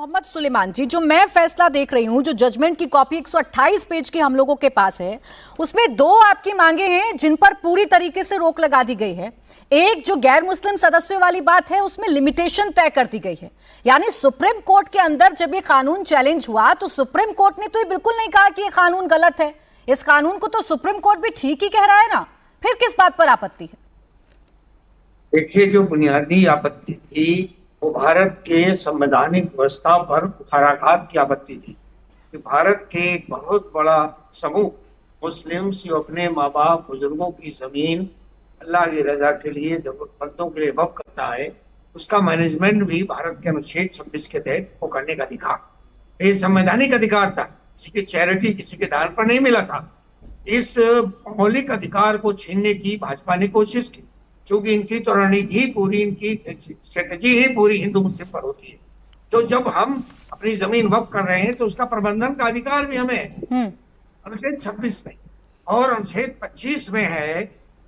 मोहम्मद सुलेमान जी, जो मैं फैसला देख रही हूं, जो जजमेंट की कॉपी 128 पेज की हम लोगों के पास है, उसमें दो आपकी मांगे हैं जिन पर पूरी तरीके से रोक लगा दी गई है। एक जो गैर मुस्लिम सदस्यों वाली बात है, उसमें लिमिटेशन तय कर दी गई है। यानी सुप्रीम कोर्ट के अंदर जब ये कानून चैलेंज हुआ तो सुप्रीम कोर्ट ने तो ये बिल्कुल नहीं कहा कि ये कानून गलत है। इस कानून को तो सुप्रीम कोर्ट भी ठीक ही कह रहा है ना, फिर किस बात पर आपत्ति है? देखिए, जो बुनियादी आपत्ति थी वो भारत के संवैधानिक व्यवस्था पर कुठाराघात की आपत्ति थी कि भारत के एक बहुत बड़ा समूह मुस्लिम्स जो अपने माँ बाप बुजुर्गों की जमीन अल्लाह की रजा के लिए जरूरतमंदों के लिए वक्फ करता है, उसका मैनेजमेंट भी भारत के अनुच्छेद 26 के तहत वो करने का अधिकार, ये संवैधानिक अधिकार था। किसी की चैरिटी, किसी के दान पर नहीं मिला था। इस मौलिक अधिकार को छीनने की भाजपा ने कोशिश की, क्योंकि इनकी तो रणनीति ही पूरी, इनकी स्ट्रेटेजी ही पूरी हिंदू मुस्लिम पर होती है। तो जब हम अपनी जमीन वक्फ कर रहे हैं तो उसका प्रबंधन का अधिकार भी हमें है, अनुच्छेद 26 में। और अनुच्छेद 25 में है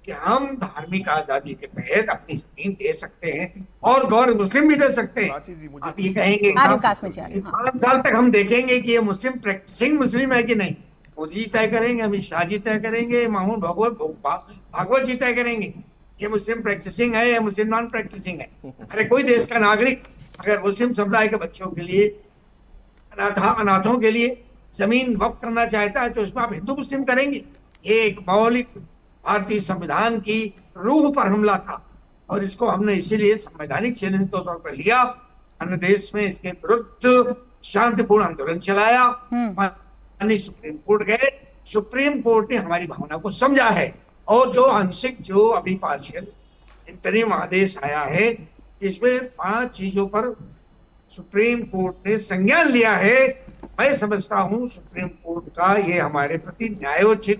कि हम धार्मिक आजादी के तहत अपनी जमीन दे सकते हैं और गैर मुस्लिम भी दे सकते हैं। आप ये कहेंगे 5 साल तक हम देखेंगे कि ये मुस्लिम प्रैक्टिसिंग मुस्लिम है कि नहीं, मोदी जी तय करेंगे, अमित शाह जी तय करेंगे, मामून भागवत जी तय करेंगे ये मुस्लिम प्रैक्टिसिंग है या मुस्लिम नॉन प्रैक्टिसिंग है। अरे कोई देश का नागरिक अगर मुस्लिम समुदाय के बच्चों के लिए, अनाथों के लिए जमीन वक्फ करना चाहता है तो इसमें आप हिंदू मुस्लिम करेंगे। ये एक मौलिक भारतीय संविधान की रूह पर हमला था और इसको हमने इसीलिए संवैधानिक चैलेंज के तौर पर लिया। अन्य देश में इसके विरुद्ध शांतिपूर्ण आंदोलन चलाया, सुप्रीम कोर्ट गए। सुप्रीम कोर्ट ने हमारी भावना को समझा है और जो आंशिक, जो अभी पार्शियल इंटरिम आदेश आया है, इसमें 5 चीजों पर सुप्रीम कोर्ट ने संज्ञान लिया है। मैं समझता हूं सुप्रीम कोर्ट का ये हमारे प्रति न्यायोचित